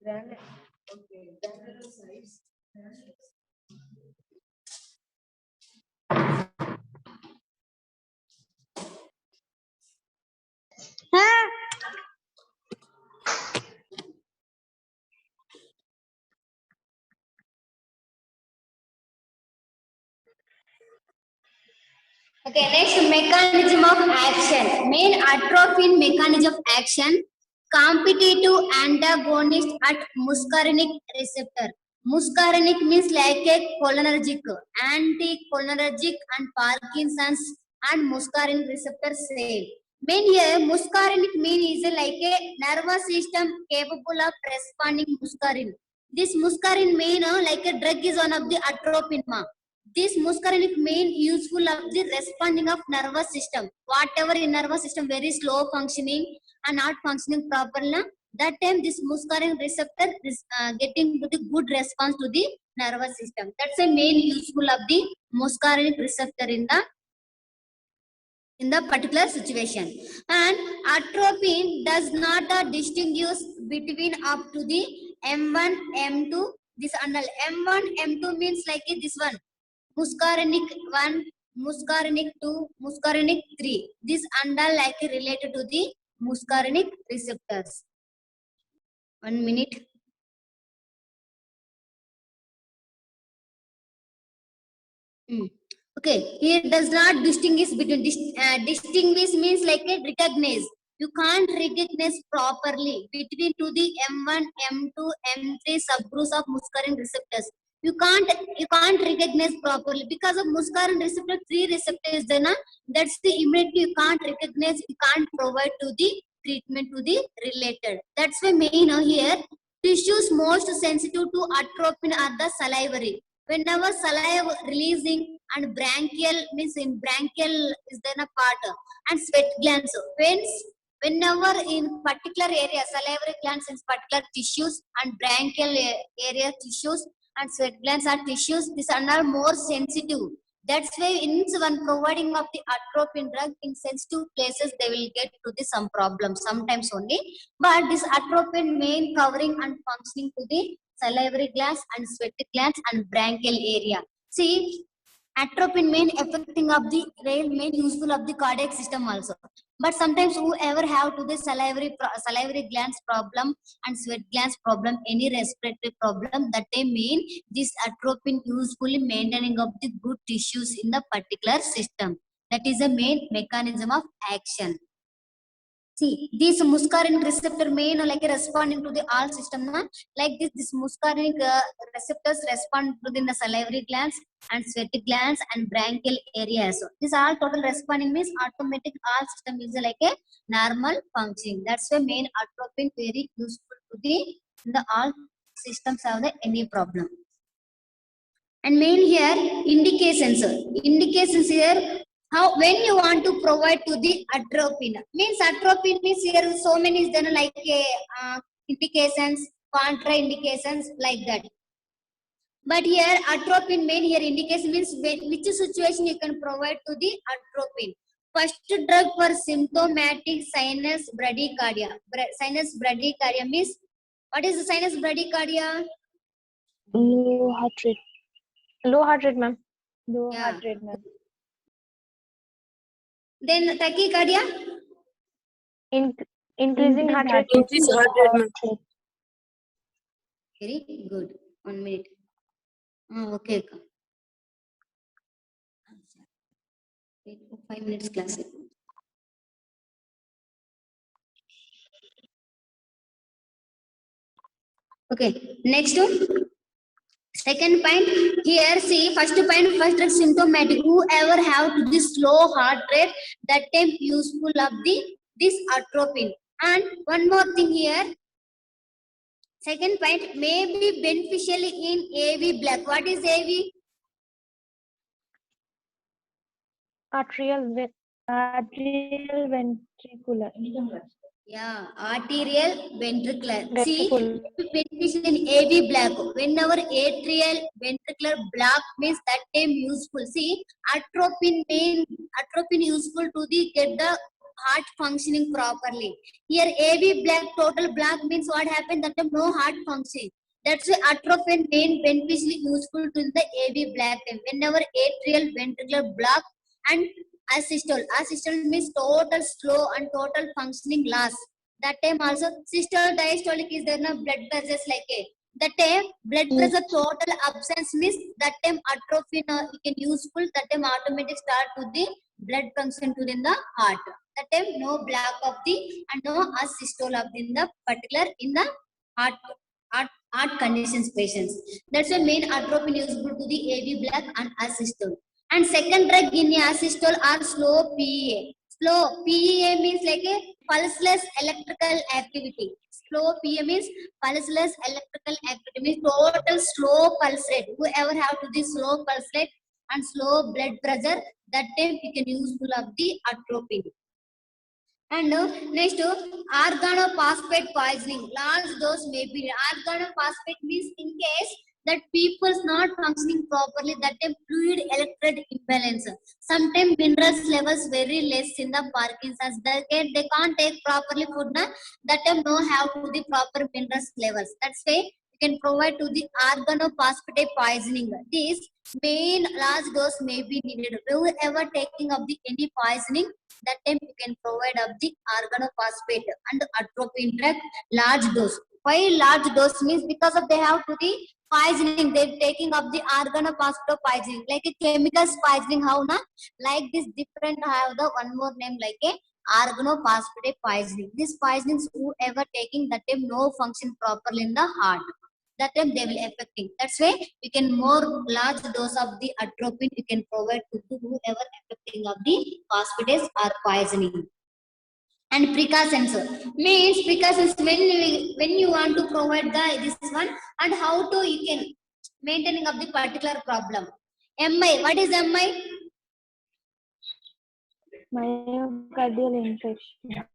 Okay, granular size. Okay, next mechanism of action. Main atropine mechanism of action. Competitive antagonist at muscarinic receptor. Muscarinic means like a cholinergic, anticholinergic and Parkinson's and muscarinic receptor same. Main here muscarinic mean is like a nervous system capable of responding muscarine. This muscarine mean like a drug is one of the atropine. This muscarinic main useful of the responding of nervous system. Whatever in nervous system very slow functioning and not functioning properly, that time this muscarinic receptor is getting to the good response to the nervous system. That's the main useful of the muscarinic receptor in the particular situation. And atropine does not distinguish between up to the M1, M2. This under M1, M2 means like this one. Muscarinic 1, muscarinic 2, muscarinic 3. This under like related to the muscarinic receptors. 1 minute. Okay, here does not distinguish between distinguish means like a recognize. You can't recognize properly between to the M1, M2, M3 subgroups of muscarinic receptors. You can't recognize properly because of muscarinic receptor 3 receptors. Then that's the immediately you can't recognize. You can't provide to the treatment to the related. That's why main here tissues most sensitive to atropine are the salivary. Whenever saliva releasing and branchial means in branchial is then a part and sweat glands. Whenever in particular area salivary glands in particular tissues and branchial area tissues and sweat glands are tissues, these are now more sensitive. That's why in one providing of the atropine drug in sensitive places they will get to the some problems sometimes only. But this atropine main covering and functioning to the salivary glands and sweat glands and branchial area. See, atropine main affecting of the main useful of the cardiac system also. But sometimes whoever have to the salivary glands problem and sweat glands problem, any respiratory problem, that they mean this atropine usefully maintaining of the good tissues in the particular system. That is the main mechanism of action. See, this muscarinic receptor main like responding to the all system, like this muscarinic receptors respond within the salivary glands and sweat glands and branchial areas. So this all total responding means automatic all system is like a normal functioning. That's why main atropine very useful to the all systems have the any problem. And main here indications. Indications here. How when you want to provide to the atropine means atropine means here so many is done like indications, contraindications like that. But here atropine main here indication means which situation you can provide to the atropine. First drug for symptomatic sinus bradycardia. Sinus bradycardia means what is the sinus bradycardia? Low heart rate. Low heart rate, ma'am. Low Yeah. heart rate, ma'am. Then tachycardia? Increasing heart rate. Increase heart rate, ma'am. Very good. 1 minute. Okay. Wait for 5 minutes class. Okay. Next one. Second point here, see first point, first drug symptomatic. Whoever have to this slow heart rate, that time useful of this atropine. And one more thing here. Second point may be beneficial in AV block. What is AV? Arterial ventricular. Yeah, arterial ventricular. Ventricular. See, beneficial in AV block. Whenever atrial ventricular block means that time useful. See, atropine useful to the get the heart functioning properly. Here AV black, total black means what happened? That time no heart function. That's why atropine main beneficially useful to the AV black time. Whenever atrial ventricular block and asystole. Asystole means total slow and total functioning loss. That time also systole diastolic is there no blood pressures like a. That time blood pressure total absence means that time atropine you can useful. That time automatic start to the blood function to in the heart. That time no black of the and no asystole of in the particular in the heart conditions patients. That's the main atropine useful to the AV black and asystole. And second drug in asystole are slow PEA. Slow PEA means like a pulseless electrical activity. Slow PEA means pulseless electrical activity means total slow pulse rate. Whoever have to the slow pulse rate and slow blood pressure, that time you can useful of the atropine. And next, organophosphate poisoning. Large dose may be. Organophosphate means in case that people's not functioning properly, that time fluid electrolyte imbalance. Sometimes minerals levels very less in the Parkinson's. They can't take properly food. That time no have to the proper minerals levels. That's why you can provide to the organophosphate poisoning. This main large dose may be needed. Whoever taking of the any poisoning, that time you can provide of the organophosphate and atropine drug large dose. Why large dose means because of they have to the poisoning, they're taking up the organophosphate poisoning like a chemicals poisoning. How na like this different have the one more name like a organophosphate poisoning. This poisonings whoever taking that time no function properly in the heart, that time they will affecting. That's why you can more large dose of the atropine you can provide to whoever affecting of the phosphates or poisoning. And precautions means precautions when you want to provide the this one and how to you can maintaining of the particular problem. MI, what is MI? Myocardial infection.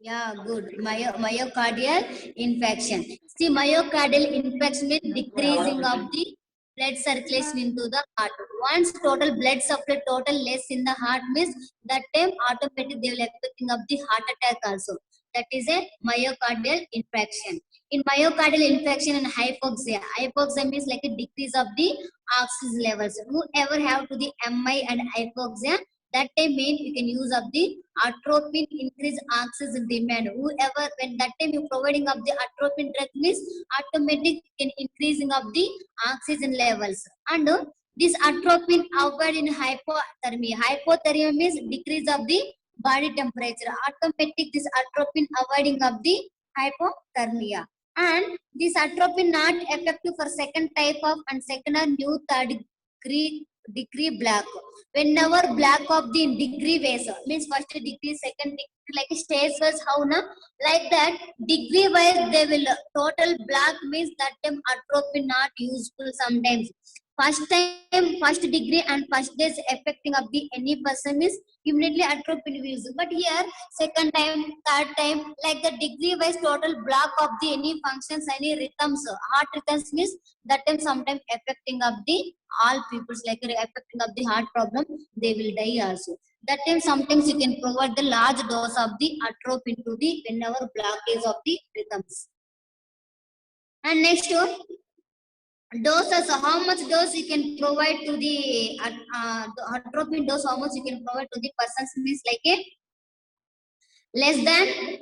Yeah, good. Myocardial infection. See, myocardial infection means decreasing of the blood circulation into the heart. Once total blood supply total less in the heart means that time automatically they will affecting of the heart attack also. That is a myocardial infection. In myocardial infection and hypoxia means like a decrease of the oxygen levels. Whoever have to the MI and hypoxia, that time mean you can use of the atropine increase oxygen demand. Whoever when that time you providing of the atropine drug means automatic can increasing of the oxygen levels. And this atropine avoid in hypothermia. Hypothermia means decrease of the body temperature. Automatic this atropine avoiding of the hypothermia. And this atropine not effective for second type of and second or new third degree black. Whenever black of the degree wise means first degree, second degree, like stage wise, how na like that degree wise they will total black means that time atropine not useful sometimes. First time, first degree and first days affecting of the any person is immediately atropine use. But here second time, third time, like the degree wise total block of the any functions, any rhythms, heart rhythms means that time sometimes affecting of the all people's like affecting of the heart problem, they will die also. That time sometimes you can provide the large dose of the atropine to the whenever blockage of the rhythms. And next one, doses, how much dose you can provide to the atropine dose, how much you can provide to the persons means like a less than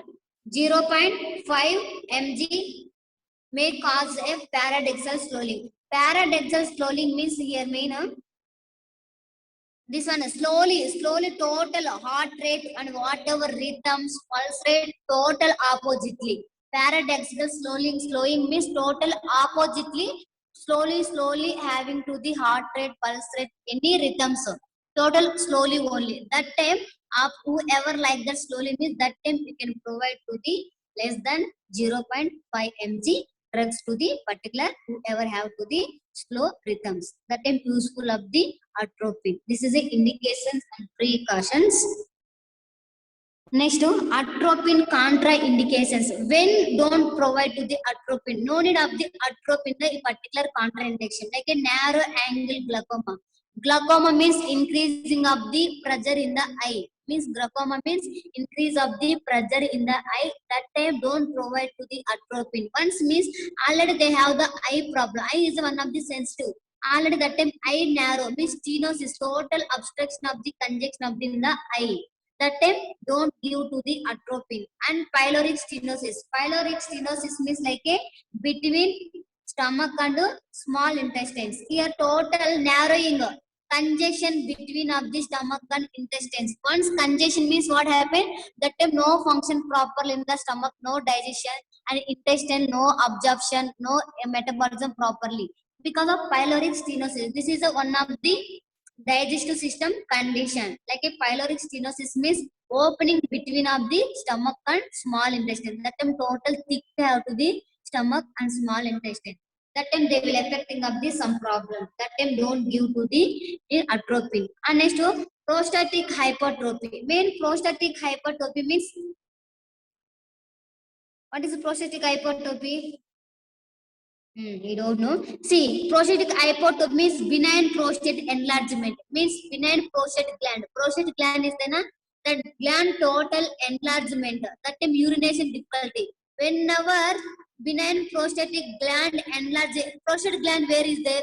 0.5 mg may cause a paradoxal slowing. Paradoxal slowing means here main this one slowly total heart rate and whatever rhythms, pulse rate total oppositely. Paradoxical slowing means total oppositely slowly having to the heart rate, pulse rate, any rhythms total slowly only. That time whoever like that slowly means that time you can provide to the less than 0.5 mg drugs to the particular whoever have to the slow rhythms. That time useful of the atropine. This is the indications and precautions. Next, atropine contraindications. When don't provide to the atropine, no need of the atropine the particular contraindication like a narrow angle glaucoma. Glaucoma means increasing of the pressure in the eye. Means glaucoma means increase of the pressure in the eye. That time don't provide to the atropine. Once means already they have the eye problem. Eye is one of the sensitive. Already that time eye narrow means stenosis, total obstruction of the conjunction of the eye. That time don't give to the atropine. And pyloric stenosis. Pyloric stenosis means like a between stomach and small intestines. Here total narrowing, congestion between of the stomach and intestines. Once congestion means what happened? That time no function properly in the stomach, no digestion, and intestine no absorption, no metabolism properly because of pyloric stenosis. This is one of the digestive system condition. Like a pyloric stenosis means opening between of the stomach and small intestine. That time total thick have to the stomach and small intestine. That time they will affecting of the some problem. That time don't give to the atropine. And next to prostatic hypertrophy. Main prostatic hypertrophy means what is prostatic hypertrophy? You don't know. See, prostatic hypertrophy means benign prostate enlargement. Means benign prostate gland. Prostate gland is then that gland total enlargement. That time urination difficulty. Whenever benign prostatic gland enlarge, prostate gland where is there?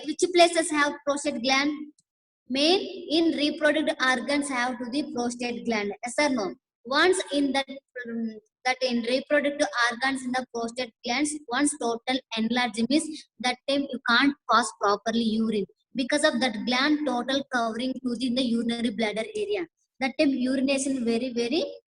Which places have prostate gland? Main in reproductive organs have to the prostate gland. Yes or no? Once in that in reproductive organs in the prostate glands, once total enlargement is that time you can't pass properly urine because of that gland total covering to the urinary bladder area. That time urination very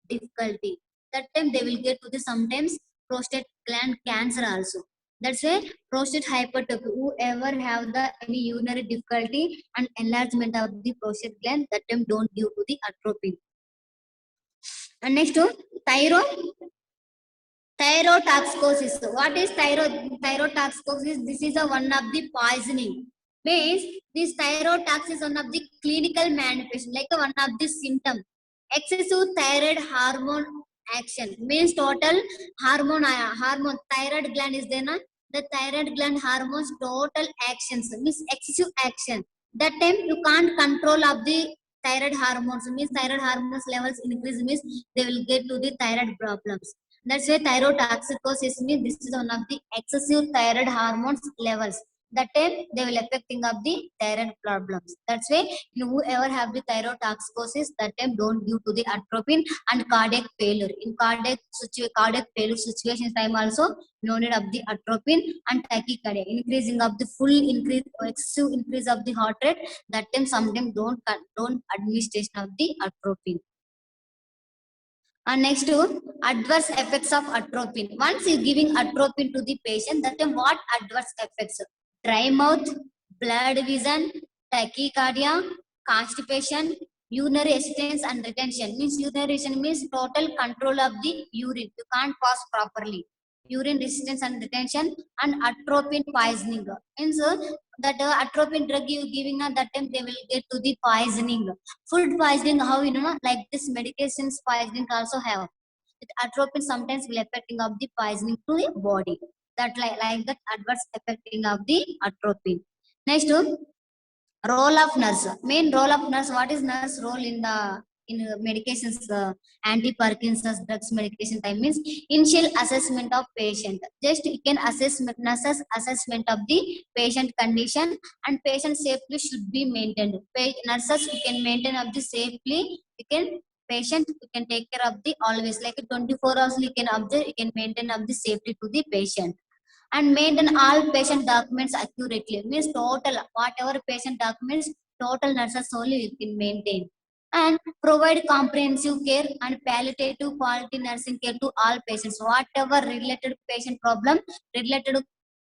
difficulty. That time they will get to the sometimes prostate gland cancer also. That's why prostate hypertrophy. Whoever have the any urinary difficulty and enlargement of the prostate gland, that time don't give to the atropine. And next to thyrotoxicosis. What is thyrotoxicosis? This is a one of the poisoning. Means this thyrotox is one of the clinical manifestation, like one of the symptom. Excessive thyroid hormone action means total hormone thyroid gland is there na? The thyroid gland hormones total actions means excessive action. That time you can't control of the thyroid hormones means thyroid hormones levels increase means they will get to the thyroid problems. That's why thyrotoxicosis means this is one of the excessive thyroid hormones levels. That time they will affecting of the thyroid problems. That's why whoever have the thyrotoxicosis, that time don't due to the atropine and cardiac failure. In cardiac failure situation time also no need of the atropine and tachycardia. Increasing of the full increase or excessive increase of the heart rate. That time sometimes don't administration of the atropine. And next to adverse effects of atropine. Once you giving atropine to the patient, that time what adverse effects? Dry mouth, blurred vision, tachycardia, constipation, urinary resistance and retention. Means urinary retention means total control of the urine. You can't pass properly. Urine resistance and retention and atropine poisoning. Means that atropine drug you giving at that time they will get to the poisoning. Food poisoning, how you know, like this medications poisoning also have. With atropine sometimes will affecting of the poisoning to the body. That like that adverse affecting of the atropine. Next, role of nurse. Main role of nurse. What is nurse role in the medications? Anti-Parkinson's drugs medication time means initial assessment of patient. Just you can assess nurses assessment of the patient condition and patient safety should be maintained. Nurses you can maintain of the safely. You can patient you can take care of the always like 24 hours you can observe, you can maintain of the safety to the patient. And maintain all patient documents accurately means total whatever patient documents total nurses only you can maintain. And provide comprehensive care and palliative quality nursing care to all patients. Whatever related patient problem related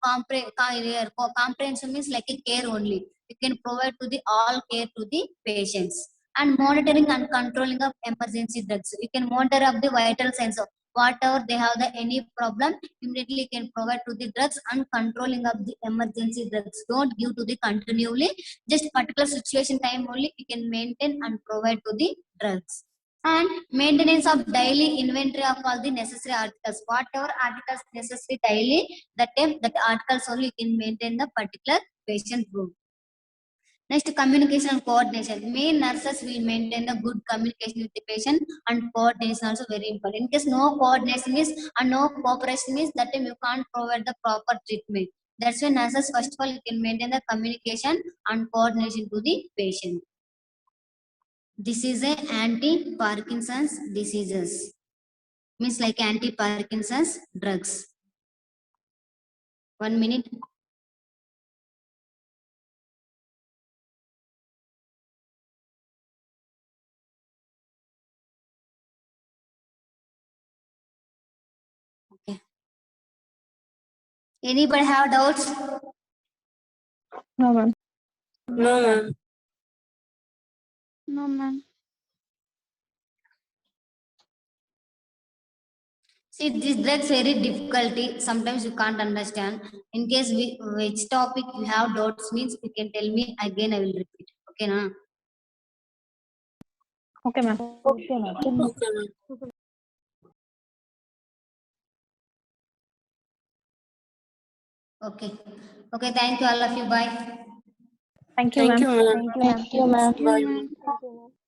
comprehensive means like a care only. You can provide to the all care to the patients. And monitoring and controlling of emergency drugs. You can monitor of the vital signs of whatever they have the any problem immediately can provide to the drugs and controlling of the emergency drugs. Don't give to the continually, just particular situation time only you can maintain and provide to the drugs. And maintenance of daily inventory of all the necessary articles. Whatever articles necessary daily, that time that articles only you can maintain the particular patient room. Next, communication and coordination. Main nurses will maintain the good communication with the patient, and coordination also very important. In case no coordination is and no cooperation is, that time you can't provide the proper treatment. That's why nurses first of all can maintain the communication and coordination to the patient. This is a anti-Parkinson's diseases. Means like anti-Parkinson's drugs. 1 minute. Okay. Anybody have doubts? No, ma'am. No, ma'am. No, ma'am. See, this drugs very difficulty. Sometimes you can't understand. In case which topic you have doubts means you can tell me again. I will repeat. Okay, na? Okay, ma'am. Okay, ma'am. Okay, ma'am. Okay. Okay. Thank you, all of you. Bye. Thank you, Thank ma'am. you, ma'am. Thank you, ma'am. Bye, ma'am. Thank you, ma'am.